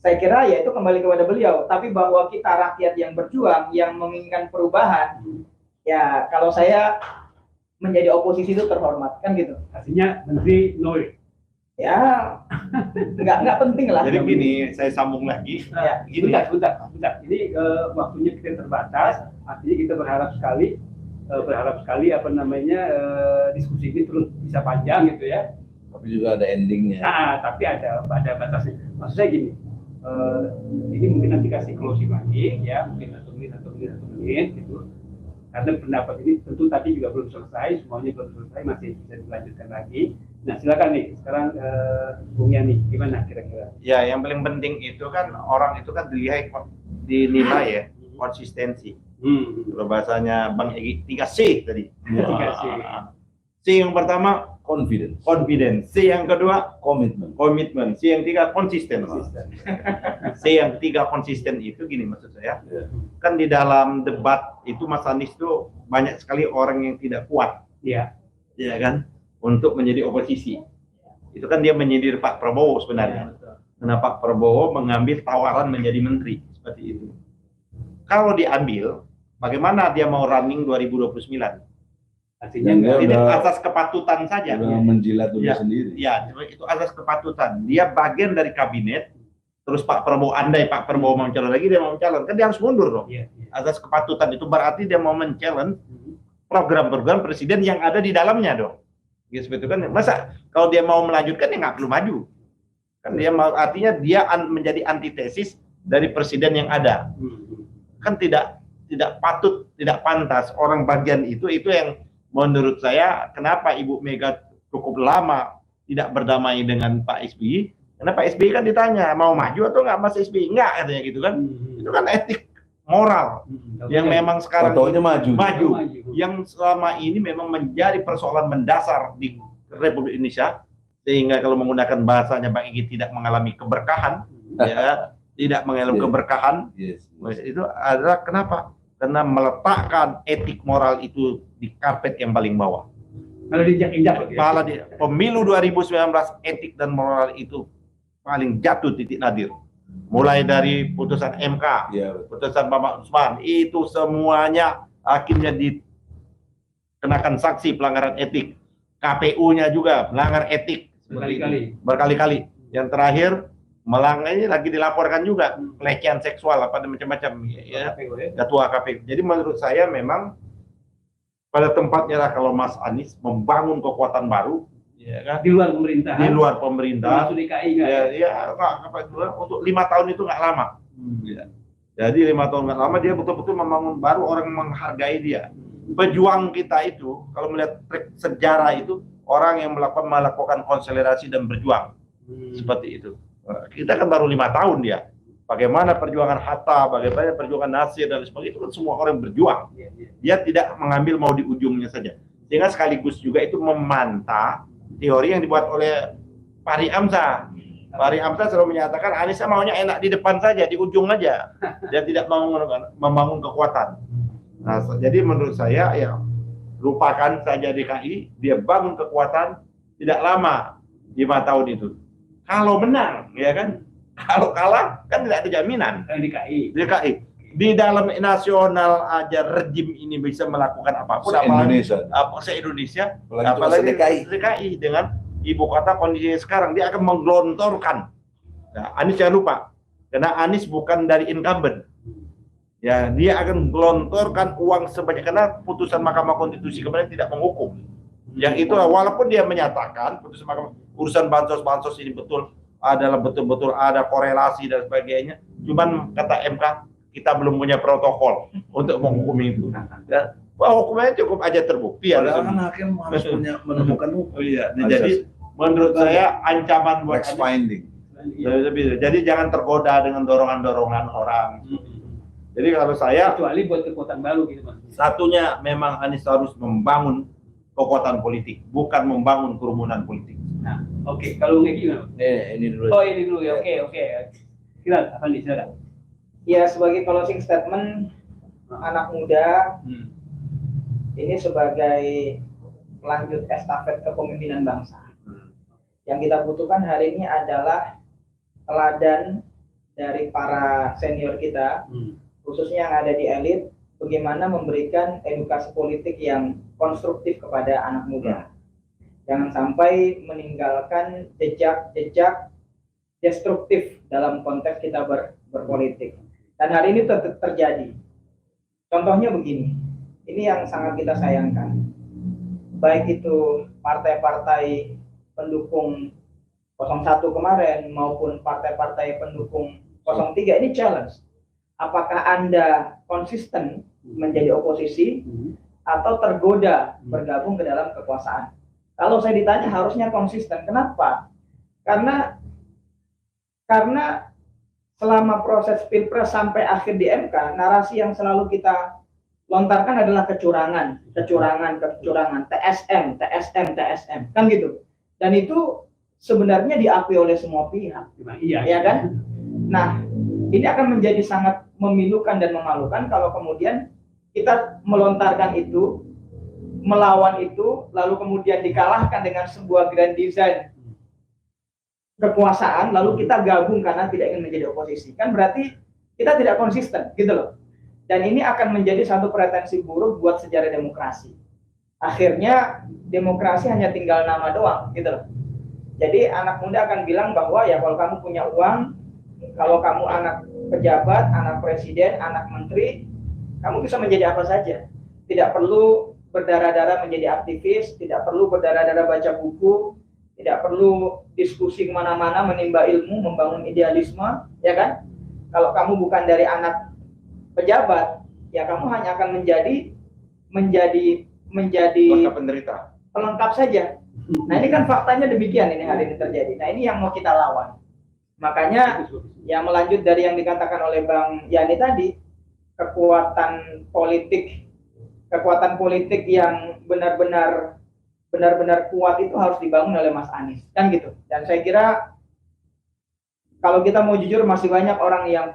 Saya kira ya itu kembali kepada beliau. Tapi bahwa kita rakyat yang berjuang, yang menginginkan perubahan, ya kalau saya menjadi oposisi itu terhormat, kan gitu. Artinya menteri Noe. Ya, nggak penting lah. Jadi gini, saya sambung lagi. Ya, Gini, Bentar. Ini waktunya kita terbatas. Artinya kita berharap sekali diskusi ini terus bisa panjang gitu ya. Tapi juga ada endingnya. Tapi ada batasnya. Maksud saya gini, ini mungkin nanti kasih closing lagi ya, mungkin satu menit gitu. Karena pendapat ini tentu tadi juga belum selesai, semuanya belum selesai, masih bisa dilanjutkan lagi. Nah, silakan nih, sekarang Bung Yani, gimana kira-kira? ya yang paling penting itu kan orang itu kan dinilai ya konsistensi. Kalau bahasanya Bang Egy 3C tadi. 3C. C yang pertama confidence, C yang kedua komitmen, C yang tiga konsisten. C yang tiga konsisten itu gini maksud saya. Kan di dalam debat itu Mas Anies itu banyak sekali orang yang tidak kuat. Iya. Ya kan? Untuk menjadi oposisi. Itu kan dia menyindir Pak Prabowo sebenarnya. Karena Pak Prabowo mengambil tawaran menjadi menteri seperti itu. Kalau diambil, bagaimana dia mau running 2029? Artinya Ini asas kepatutan saja. Menjilat diri sendiri. Ya, itu asas kepatutan. Dia bagian dari kabinet. Terus Pak Prabowo, andai Pak Prabowo mau mencalon lagi, dia mau mencalon. Kan dia harus mundur dong. Asas kepatutan itu berarti dia mau mencalon program-program presiden yang ada di dalamnya dong. Gitu seperti itu kan. Masa kalau dia mau melanjutkan dia nggak perlu maju. Kan dia mau, artinya dia menjadi antitesis dari presiden yang ada. Kan tidak patut, tidak pantas orang bagian itu yang menurut saya kenapa Ibu Mega cukup lama tidak berdamai dengan Pak SBY. Karena Pak SBY kan ditanya mau maju atau nggak Mas SBY, nggak katanya gitu kan. Itu kan etik moral yang memang sekarang maju yang selama ini memang menjadi persoalan mendasar di Republik Indonesia, sehingga kalau menggunakan bahasanya Bang Egy tidak mengalami keberkahan ya, tidak mengalami keberkahan. Itu adalah kenapa? Karena meletakkan etik moral itu di karpet yang paling bawah. Kalau diinjak-injak Malah di pemilu 2019 etik dan moral itu paling jatuh titik nadir. Mulai dari putusan MK, putusan Bapak Usman, itu semuanya akhirnya dikenakan sanksi pelanggaran etik. KPU-nya juga melanggar etik berkali-kali. Yang terakhir melanggar ini lagi dilaporkan juga pelecehan seksual apa macam-macam ya, ketua KPU. Jadi menurut saya memang pada tempatnya lah kalau Mas Anies membangun kekuatan baru ya kan? Di luar pemerintahan. Di luar pemerintah. Masuk DKI kan? Untuk 5 tahun itu nggak lama. Ya. Jadi 5 tahun nggak lama dia betul-betul membangun baru, orang menghargai dia. Pejuang kita itu kalau melihat sejarah itu orang yang melakukan konsolidasi dan berjuang seperti itu. Kita kan baru 5 tahun dia. Bagaimana perjuangan Hatta, bagaimana perjuangan Nasir dan sebagainya, itu kan semua orang berjuang. Dia tidak mengambil mau di ujungnya saja. Sehingga sekaligus juga itu memantah teori yang dibuat oleh Fahri Hamzah. Fahri Hamzah selalu menyatakan Anies maunya enak di depan saja, di ujung aja. Dia tidak mau membangun kekuatan. Nah, jadi menurut saya ya lupakan saja DKI, dia bangun kekuatan tidak lama 5 tahun itu. Kalau menang, ya kan? Kalau kalah kan tidak ada jaminan. DKI. Di dalam nasional aja rejim ini bisa melakukan apapun, se-Indonesia, apalagi DKI dengan ibu kota kondisi sekarang, dia akan menggelontorkan. Nah, Anies jangan lupa, karena Anies bukan dari incumbent. Ya, dia akan gelontorkan uang sebanyak, karena putusan Mahkamah Konstitusi kemarin tidak menghukum. Yang itu walaupun dia menyatakan putusan Mahkamah, urusan bansos ini adalah betul-betul ada korelasi dan sebagainya. Cuman kata MK, kita belum punya protokol untuk menghukumi itu. Ya, hukumnya cukup aja terbukti. Padahal kan hakim harus menemukan hukum. Jadi menurut saya ancaman buat finding. Jadi jangan tergoda dengan dorongan-dorongan orang. Jadi kalau saya, kecuali buat kekuatan baru gitu Mas. Satunya memang Anies harus membangun kekuatan politik, bukan membangun kerumunan politik. Nah, oke. Kalau nggak gimana? Ini dulu. Oh, ini dulu ya. Oke. Silakan, Afandi, silakan. Ya, sebagai closing statement, anak muda ini sebagai lanjut estafet kepemimpinan bangsa. Yang kita butuhkan hari ini adalah teladan dari para senior kita, khususnya yang ada di elit, bagaimana memberikan edukasi politik yang konstruktif kepada anak muda. Jangan sampai meninggalkan jejak-jejak destruktif dalam konteks kita berpolitik. Dan hari ini terjadi. Contohnya begini, ini yang sangat kita sayangkan. Baik itu partai-partai pendukung 01 kemarin maupun partai-partai pendukung 03, ini challenge. Apakah Anda konsisten menjadi oposisi atau tergoda bergabung ke dalam kekuasaan? Kalau saya ditanya harusnya konsisten. Kenapa? Karena selama proses Pilpres sampai akhir di MK, narasi yang selalu kita lontarkan adalah kecurangan, TSM, kan gitu. Dan itu sebenarnya diakui oleh semua pihak, ya kan? Nah, ini akan menjadi sangat memilukan dan memalukan kalau kemudian kita melontarkan itu, melawan itu, lalu kemudian dikalahkan dengan sebuah grand design kekuasaan, lalu kita gabung karena tidak ingin menjadi oposisi. Kan berarti kita tidak konsisten, gitu loh. Dan ini akan menjadi satu pretensi buruk buat sejarah demokrasi. Akhirnya demokrasi hanya tinggal nama doang, gitu loh. Jadi anak muda akan bilang bahwa ya kalau kamu punya uang, kalau kamu anak pejabat, anak presiden, anak menteri, kamu bisa menjadi apa saja. Tidak perlu berdarah-darah menjadi aktivis, tidak perlu berdarah-darah baca buku, tidak perlu diskusi kemana-mana, menimba ilmu, membangun idealisme, ya kan? Kalau kamu bukan dari anak pejabat, ya kamu hanya akan menjadi pelengkap penderita, pelengkap saja. Nah ini kan faktanya demikian ini hari ini terjadi. Nah ini yang mau kita lawan. Makanya ya melanjut dari yang dikatakan oleh Bang Yani tadi, kekuatan politik yang benar-benar kuat itu harus dibangun oleh Mas Anies, kan gitu. Dan saya kira kalau kita mau jujur masih banyak orang yang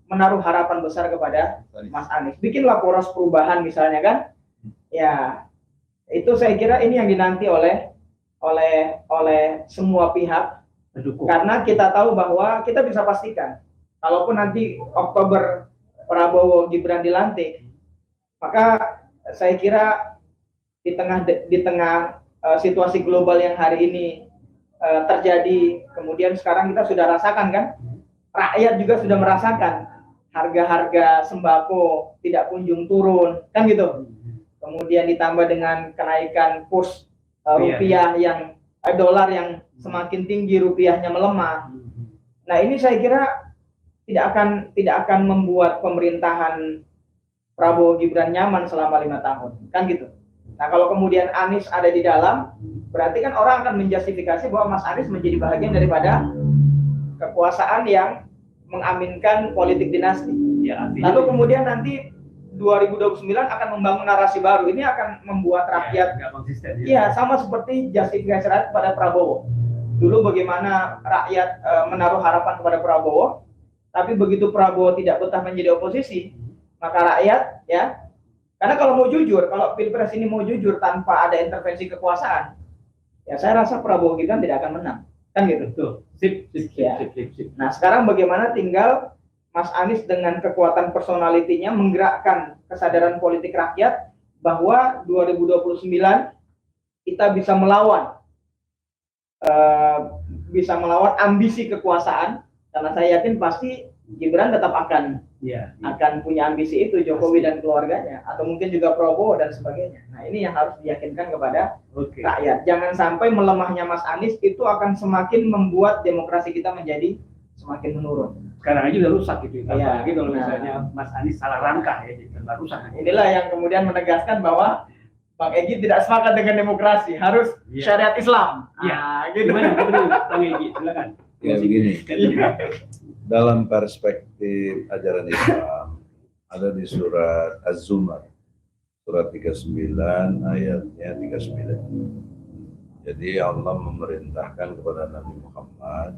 menaruh harapan besar kepada Mas Anies. Bikinlah poros perubahan misalnya kan. Ya, itu saya kira ini yang dinanti oleh semua pihak. Karena kita tahu bahwa kita bisa pastikan kalaupun nanti Oktober Prabowo Gibran dilantik, maka saya kira di tengah situasi global yang hari ini terjadi, kemudian sekarang kita sudah rasakan kan, rakyat juga sudah merasakan harga-harga sembako tidak kunjung turun, kan gitu. Kemudian ditambah dengan kenaikan kurs rupiah yang dolar yang semakin tinggi, rupiahnya melemah. Nah ini saya kira tidak akan membuat pemerintahan Prabowo Gibran nyaman selama 5 tahun, kan gitu. Nah kalau kemudian Anies ada di dalam, berarti kan orang akan menjustifikasi bahwa Mas Anies menjadi bagian daripada kekuasaan yang mengaminkan politik dinasti. Ya, lalu kemudian nanti 2029 akan membangun narasi baru. Ini akan membuat rakyat ya sama seperti justifikasi rakyat pada Prabowo. Dulu bagaimana rakyat menaruh harapan kepada Prabowo, tapi begitu Prabowo tidak betah menjadi oposisi, maka rakyat ya, karena kalau mau jujur, kalau Pilpres ini mau jujur tanpa ada intervensi kekuasaan, ya saya rasa Prabowo Gibran tidak akan menang, kan gitu. Betul. Sip. Ya. Nah sekarang bagaimana tinggal Mas Anies dengan kekuatan personalitinya menggerakkan kesadaran politik rakyat bahwa 2029 kita bisa melawan ambisi kekuasaan, karena saya yakin pasti Gibran tetap akan punya ambisi itu, Jokowi dan keluarganya, atau mungkin juga Prabowo dan sebagainya. Nah ini yang harus diyakinkan kepada rakyat. Jangan sampai melemahnya Mas Anies itu akan semakin membuat demokrasi kita menjadi semakin menurun. Sekarang aja udah rusak gitu. Iya. Apalagi kalau misalnya Mas Anies salah langkah ya, jadi tambah rusak. Inilah yang kemudian menegaskan bahwa Bang Egy tidak sepakat dengan demokrasi, harus syariat Islam. Iya. Gitu. Gimana betul, Bang Egy? Silakan. Ya begini, Iya. dalam perspektif ajaran Islam ada di surat Az-Zumar, surat 39 ayatnya 39. Jadi Allah memerintahkan kepada Nabi Muhammad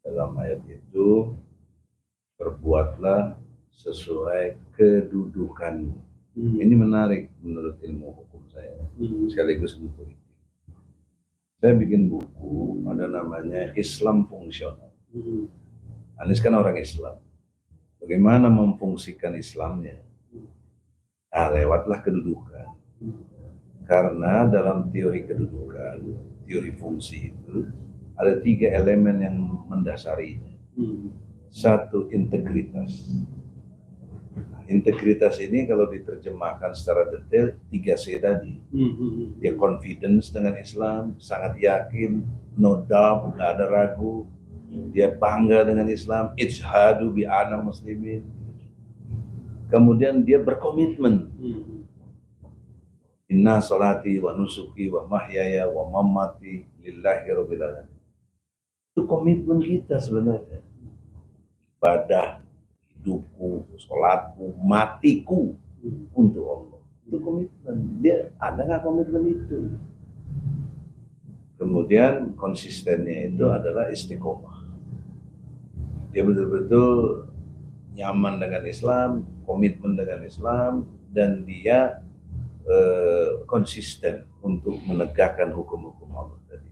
dalam ayat itu, berbuatlah sesuai kedudukan. Ini menarik menurut ilmu hukum saya, sekaligus ilmu politik. Saya bikin buku, ada namanya Islam Fungsional. Anies kan orang Islam. Bagaimana memfungsikan Islamnya? Nah, lewatlah kedudukan. Karena dalam teori kedudukan, teori fungsi itu, ada 3 elemen yang mendasarinya. Satu, integritas. Integritas ini kalau diterjemahkan secara detail 3C tadi. Dia confidence dengan Islam, sangat yakin, no doubt, nggak ada ragu. Dia bangga dengan Islam, ijhadu bi ana muslimin. Kemudian dia berkomitmen. Inna salati wa nusuki wa mahyaya wa mamati lillahi rabbil alamin. Itu komitmen kita sebenarnya. Ibadah, hidupku, sholatku, matiku untuk Allah. Itu komitmen. Dia ada nggak komitmen itu? Kemudian konsistennya itu adalah istiqomah. Dia betul-betul nyaman dengan Islam, komitmen dengan Islam, dan dia konsisten untuk menegakkan hukum-hukum Allah tadi.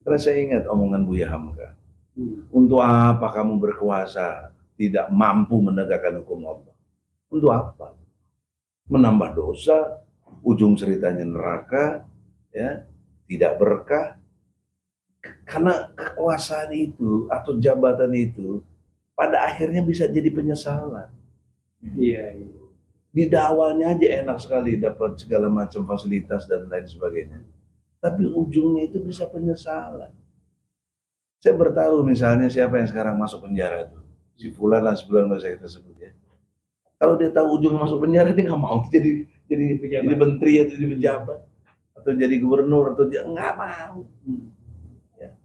Karena saya ingat omongan Buya Hamka, untuk apa kamu berkuasa tidak mampu menegakkan hukum Allah? Untuk apa? Menambah dosa, ujung ceritanya neraka, ya, tidak berkah. Karena kekuasaan itu atau jabatan itu pada akhirnya bisa jadi penyesalan. Iya. Di awalnya aja enak sekali dapat segala macam fasilitas dan lain sebagainya. Tapi ujungnya itu bisa penyesalan. Saya bertaruh misalnya siapa yang sekarang masuk penjara itu. Si Fulan lah, sebulan nggak saya kita sebut ya. Kalau dia tahu ujungnya masuk penjara, dia nggak mau jadi menteri atau jadi pejabat atau jadi gubernur atau dia nggak mau. Ya.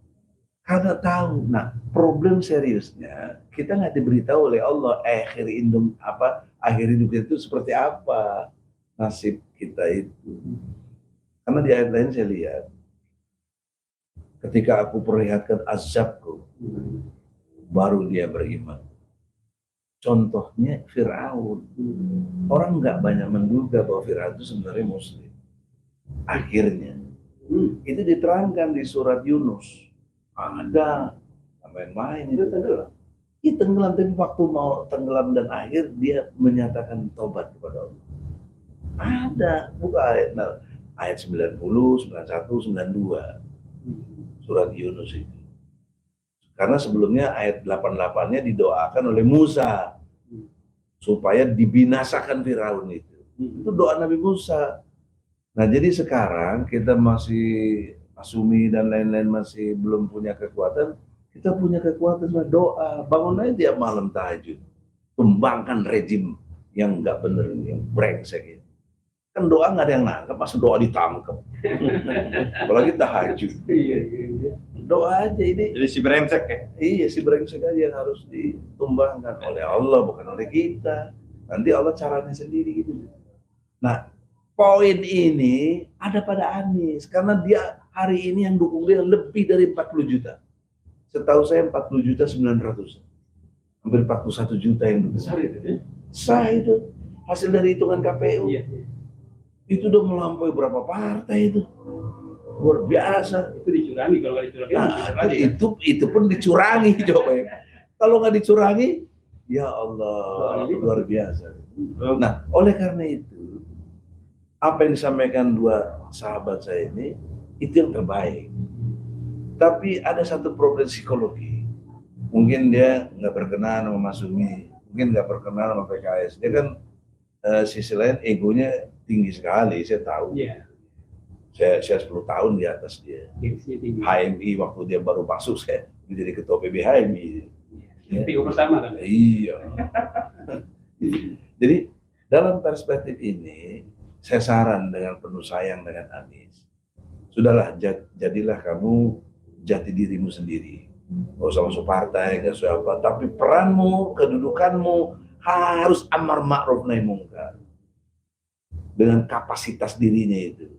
Karena tahu. Nah, problem seriusnya kita nggak diberitahu oleh Allah akhir hidup kita itu seperti apa nasib kita itu. Karena di ayat lain saya lihat, ketika aku perlihatkan azabku, baru dia beriman. Contohnya Fir'aun. Orang nggak banyak menduga bahwa Fir'aun itu sebenarnya Muslim. Akhirnya, itu diterangkan di surat Yunus. Ada main-main itu tenggelam. Dia tenggelam, tapi waktu mau tenggelam dan akhir dia menyatakan tobat kepada Allah. Ada, buka ayat 90, 91, 92 surat Yunus itu. Karena sebelumnya ayat 88-nya didoakan oleh Musa supaya dibinasakan Firaun itu. Itu doa Nabi Musa. Nah, jadi sekarang kita masih asumi dan lain-lain masih belum punya kekuatan. Kita punya kekuatan doa. Bangun aja tiap malam tahajud. Kembangkan rejim yang nggak bener, yang brengsek. Kan doa nggak ada yang nangkep, masa doa ditangkep. Apalagi tahajud. Doa aja ini. Jadi si brengsek ya? Iya, si brengsek aja yang harus ditumbangkan oleh Allah, bukan oleh kita. Nanti Allah caranya sendiri gitu. Nah, poin ini ada pada Anies. Karena dia hari ini yang dukung dia lebih dari 40 juta. Setahu saya 40.900.000. Hampir 41 juta yang dukung. Besar itu ya? Sah itu. Hasil dari hitungan KPU. Iya. Itu udah melampaui berapa partai itu. luar biasa. Itu dicurangi, kalau nggak dicurangi. Nah, itu pun dicurangi coba ya. Kalau nggak dicurangi, ya Allah, luar biasa. Nah, oleh karena itu, apa yang disampaikan dua sahabat saya ini, itu yang terbaik. Tapi ada satu problem psikologi. Mungkin dia nggak berkenan sama Masumi, mungkin nggak berkenan sama PKS. Dia kan sisi lain egonya tinggi sekali, saya tahu. Iya. Saya 10 tahun di atas dia. Gengsinya tinggi. HMI waktu dia baru masuk, saya jadi ketua PB HMI. PU bersama kan? Iya. Jadi dalam perspektif ini, saya saran dengan penuh sayang dengan Anies. Sudahlah, jadilah kamu jati dirimu sendiri. Gak usah masuk partai, gak usah apa. Tapi peranmu, kedudukanmu harus amar ma'ruf nahi mungkar. Dengan kapasitas dirinya itu.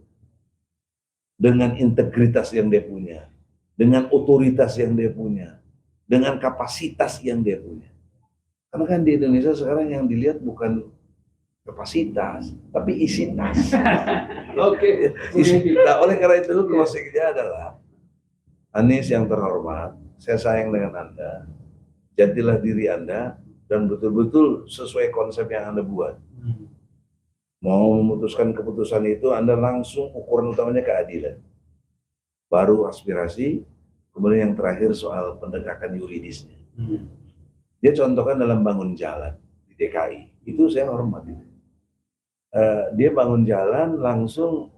Dengan integritas yang dia punya. Dengan otoritas yang dia punya. Dengan kapasitas yang dia punya. Karena kan di Indonesia sekarang yang dilihat bukan kapasitas, tapi isi tas. Oke. Nah, oleh karena itu closingnya adalah Anies yang terhormat, saya sayang dengan Anda, jadilah diri Anda dan betul-betul sesuai konsep yang Anda buat. Mau memutuskan keputusan itu, Anda langsung ukuran utamanya keadilan. Baru aspirasi, kemudian yang terakhir soal pendekatan yuridisnya. Dia contohkan dalam bangun jalan di DKI, itu saya hormat. Dia bangun jalan langsung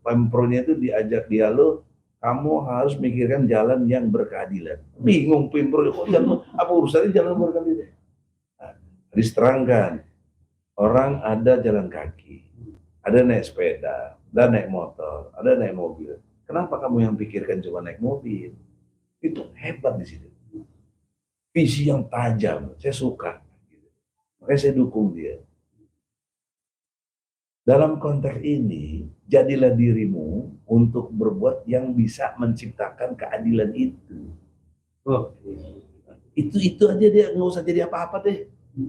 Pempronya itu diajak dialog, kamu harus mikirkan jalan yang berkeadilan. Bingung Pempro, kok jalan apa urusannya jalan berkeadilan? Nah, diterangkan, orang ada jalan kaki, ada naik sepeda, ada naik motor, ada naik mobil. Kenapa kamu yang pikirkan cuma naik mobil? Itu hebat di situ. Visi yang tajam, saya suka. Makanya saya dukung dia. Dalam konteks ini, jadilah dirimu untuk berbuat yang bisa menciptakan keadilan itu. Itu aja dia nggak usah jadi apa-apa deh.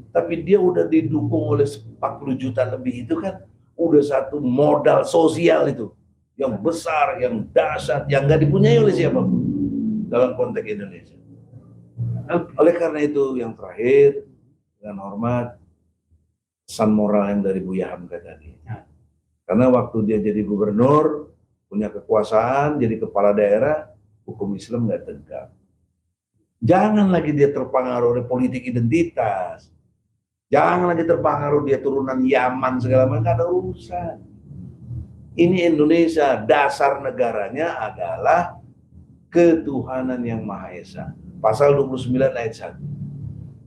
Tapi dia udah didukung oleh 40 juta lebih itu kan, udah satu modal sosial itu yang besar, yang dahsyat, yang nggak dipunyai oleh siapapun dalam konteks Indonesia. Oleh karena itu yang terakhir, dengan hormat, pesan moral yang dari Buya Hamka tadi. Karena waktu dia jadi gubernur, punya kekuasaan, jadi kepala daerah, hukum Islam nggak tegak. Jangan lagi dia terpengaruh oleh politik identitas. Jangan lagi terpengaruh dia turunan Yaman segala macam, nggak ada urusan. Ini Indonesia, dasar negaranya adalah ketuhanan yang Maha Esa. Pasal 29 ayat 1.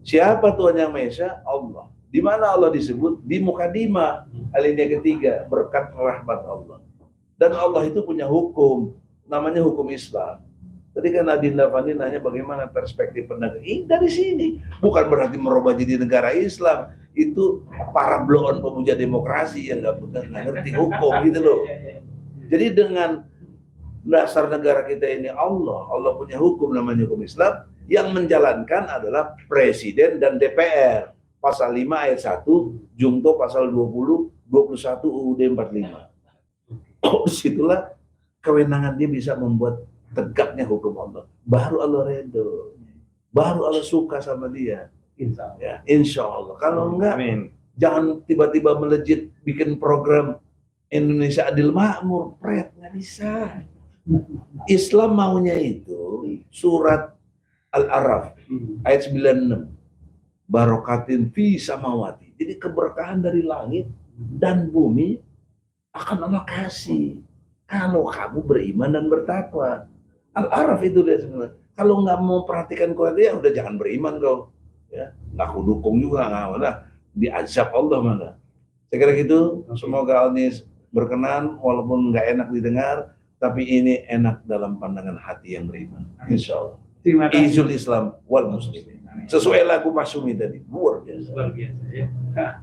Siapa Tuhan yang Maha Esa? Allah. Di mana Allah disebut? Di Mukadimah, alinea ketiga, berkat rahmat Allah. Dan Allah itu punya hukum, namanya hukum Islam. Tadi kan Adinda Fandi nanya bagaimana perspektif penegak. Dari sini, bukan berarti merubah jadi negara Islam. Itu para bloon pemuja demokrasi yang nggak ngerti hukum gitu loh. Jadi dengan dasar negara kita ini Allah punya hukum namanya hukum Islam, yang menjalankan adalah Presiden dan DPR. Pasal 5 ayat 1, Jungto pasal 20, 21 UUD 45. Disitulah kewenangan dia bisa membuat tegaknya hukum Allah. Baru Allah redho. Baru Allah suka sama dia. Insya Allah. Kalau enggak, jangan tiba-tiba melejit bikin program Indonesia Adil Makmur. Nggak bisa. Islam maunya itu surat Al-Araf ayat 96. Barokatin fi samawati. Jadi keberkahan dari langit dan bumi akan Allah kasih kalau kamu beriman dan bertakwa. Al-Araf itu dia sebenarnya. Kalau nggak mau perhatikan Quran, ya udah jangan beriman kau. Ya, nggak aku dukung juga, nggak udah diazab Allah mana. Saya kira gitu. Semoga Anies berkenan, walaupun nggak enak didengar, tapi ini enak dalam pandangan hati yang beriman. Insya Allah. Terima kasih. Izul Islam wal Muslimin. Sesuai lagu Masumi tadi, luar biasa. Luar biasa ya.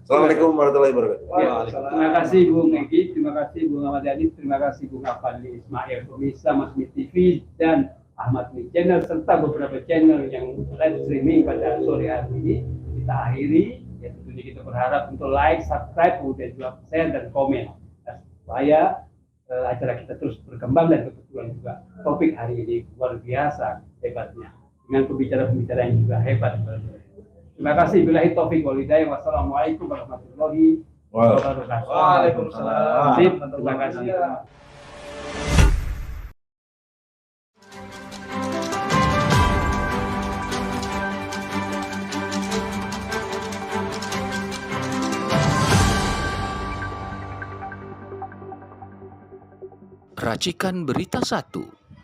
Assalamualaikum warahmatullahi wabarakatuh. Terima kasih Bung Egi, terima kasih Bung Ahmad Yani, terima kasih Bung Afandi Ismail, pemirsa Masumi TV dan Ahmad Mi Channel serta beberapa channel yang live streaming pada sore hari ini. Kita akhiri, ya tentunya kita berharap untuk like, subscribe, kemudian juga share dan komen. Supaya acara kita terus berkembang dan kebetulan juga topik hari ini luar biasa hebatnya dengan pembicara-pembicara yang juga hebat. Terima kasih. Billahi taufiq wal hidayah. Wassalamualaikum warahmatullahi wabarakatuh. Waalaikumsalam. Sip, terima kasih. Racikan Berita 1.